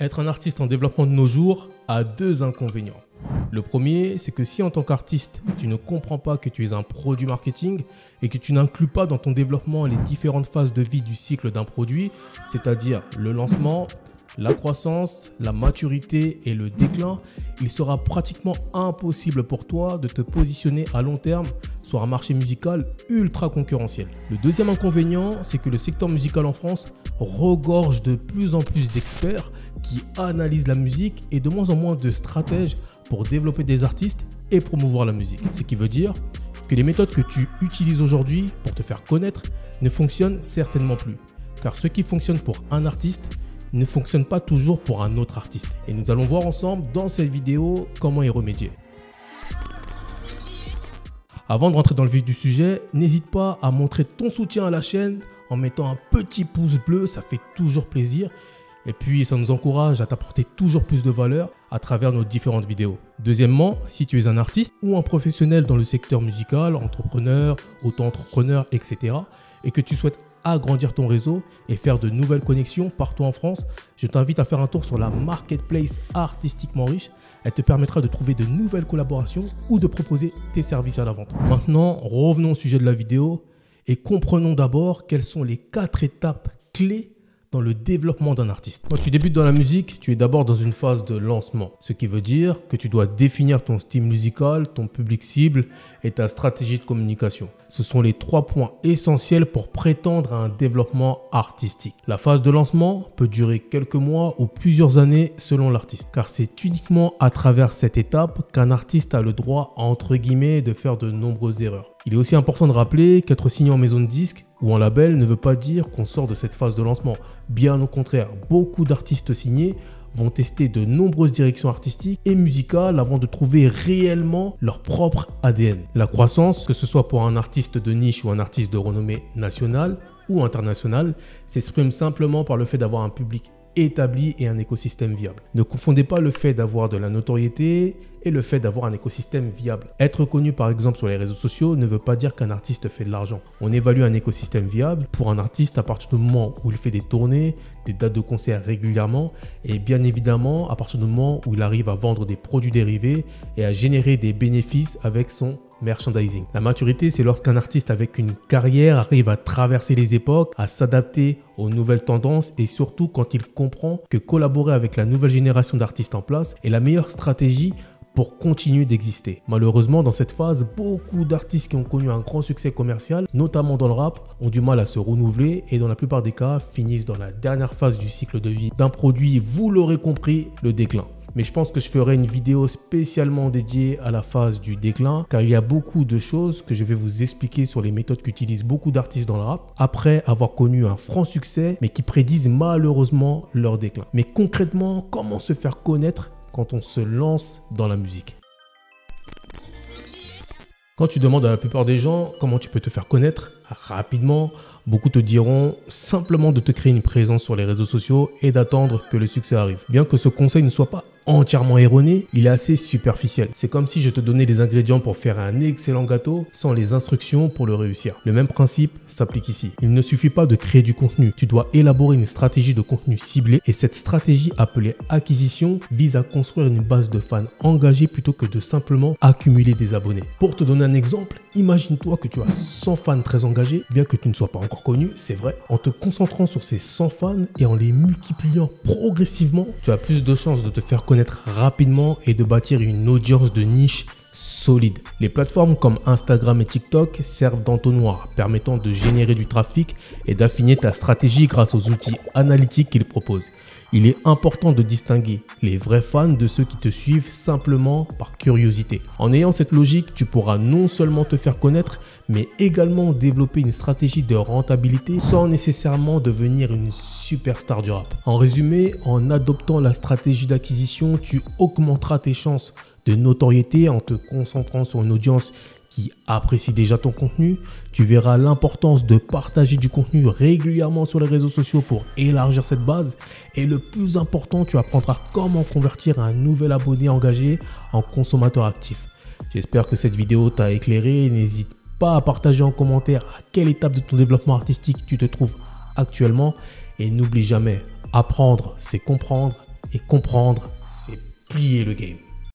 Être un artiste en développement de nos jours a deux inconvénients. Le premier, c'est que si en tant qu'artiste, tu ne comprends pas que tu es un produit marketing et que tu n'inclus pas dans ton développement les différentes phases de vie du cycle d'un produit, c'est-à-dire le lancement, la croissance, la maturité et le déclin, il sera pratiquement impossible pour toi de te positionner à long terme sur un marché musical ultra concurrentiel. Le deuxième inconvénient, c'est que le secteur musical en France regorge de plus en plus d'experts qui analysent la musique et de moins en moins de stratèges pour développer des artistes et promouvoir la musique. Ce qui veut dire que les méthodes que tu utilises aujourd'hui pour te faire connaître ne fonctionnent certainement plus. Car ce qui fonctionne pour un artiste ne fonctionne pas toujours pour un autre artiste. Et nous allons voir ensemble dans cette vidéo comment y remédier. Avant de rentrer dans le vif du sujet, n'hésite pas à montrer ton soutien à la chaîne en mettant un petit pouce bleu, ça fait toujours plaisir. Et puis ça nous encourage à t'apporter toujours plus de valeur à travers nos différentes vidéos. Deuxièmement, si tu es un artiste ou un professionnel dans le secteur musical, entrepreneur, auto-entrepreneur, etc. et que tu souhaites agrandir ton réseau et faire de nouvelles connexions partout en France, je t'invite à faire un tour sur la marketplace artistiquement riche. Elle te permettra de trouver de nouvelles collaborations ou de proposer tes services à la vente. Maintenant, revenons au sujet de la vidéo et comprenons d'abord quelles sont les 4 étapes clés dans le développement d'un artiste. Quand tu débutes dans la musique, tu es d'abord dans une phase de lancement, ce qui veut dire que tu dois définir ton style musical, ton public cible et ta stratégie de communication. Ce sont les 3 points essentiels pour prétendre à un développement artistique. La phase de lancement peut durer quelques mois ou plusieurs années selon l'artiste, car c'est uniquement à travers cette étape qu'un artiste a le droit, entre guillemets, de faire de nombreuses erreurs. Il est aussi important de rappeler qu'être signé en maison de disque ou en label ne veut pas dire qu'on sort de cette phase de lancement. Bien au contraire, beaucoup d'artistes signés vont tester de nombreuses directions artistiques et musicales avant de trouver réellement leur propre ADN. La croissance, que ce soit pour un artiste de niche ou un artiste de renommée nationale ou internationale, s'exprime simplement par le fait d'avoir un public établi et un écosystème viable. Ne confondez pas le fait d'avoir de la notoriété et le fait d'avoir un écosystème viable. Être connu par exemple sur les réseaux sociaux ne veut pas dire qu'un artiste fait de l'argent. On évalue un écosystème viable pour un artiste à partir du moment où il fait des tournées, des dates de concert régulièrement et bien évidemment à partir du moment où il arrive à vendre des produits dérivés et à générer des bénéfices avec son merchandising. La maturité, c'est lorsqu'un artiste avec une carrière arrive à traverser les époques, à s'adapter aux nouvelles tendances et surtout quand il comprend que collaborer avec la nouvelle génération d'artistes en place est la meilleure stratégie pour continuer d'exister. Malheureusement, dans cette phase, beaucoup d'artistes qui ont connu un grand succès commercial, notamment dans le rap, ont du mal à se renouveler et dans la plupart des cas, finissent dans la dernière phase du cycle de vie d'un produit, vous l'aurez compris, le déclin. Mais je pense que je ferai une vidéo spécialement dédiée à la phase du déclin car il y a beaucoup de choses que je vais vous expliquer sur les méthodes qu'utilisent beaucoup d'artistes dans le rap après avoir connu un franc succès mais qui prédisent malheureusement leur déclin. Mais concrètement, comment se faire connaître quand on se lance dans la musique? Quand tu demandes à la plupart des gens comment tu peux te faire connaître rapidement, beaucoup te diront simplement de te créer une présence sur les réseaux sociaux et d'attendre que le succès arrive. Bien que ce conseil ne soit pas entièrement erroné, il est assez superficiel. C'est comme si je te donnais les ingrédients pour faire un excellent gâteau sans les instructions pour le réussir. Le même principe s'applique ici. Il ne suffit pas de créer du contenu. Tu dois élaborer une stratégie de contenu ciblé et cette stratégie appelée acquisition vise à construire une base de fans engagés plutôt que de simplement accumuler des abonnés. Pour te donner un exemple, imagine-toi que tu as 100 fans très engagés, bien que tu ne sois pas encore connu, c'est vrai. En te concentrant sur ces 100 fans et en les multipliant progressivement, tu as plus de chances de te faire connaître rapidement et de bâtir une audience de niche solide. Les plateformes comme Instagram et TikTok servent d'entonnoir, permettant de générer du trafic et d'affiner ta stratégie grâce aux outils analytiques qu'ils proposent. Il est important de distinguer les vrais fans de ceux qui te suivent simplement par curiosité. En ayant cette logique, tu pourras non seulement te faire connaître, mais également développer une stratégie de rentabilité sans nécessairement devenir une superstar du rap. En résumé, en adoptant la stratégie d'acquisition, tu augmenteras tes chances de notoriété en te concentrant sur une audience qui apprécie déjà ton contenu. Tu verras l'importance de partager du contenu régulièrement sur les réseaux sociaux pour élargir cette base. Et le plus important, tu apprendras comment convertir un nouvel abonné engagé en consommateur actif. J'espère que cette vidéo t'a éclairé. N'hésite pas à partager en commentaire à quelle étape de ton développement artistique tu te trouves actuellement. Et n'oublie jamais, Apprendre, c'est comprendre. Et comprendre, c'est plier le game.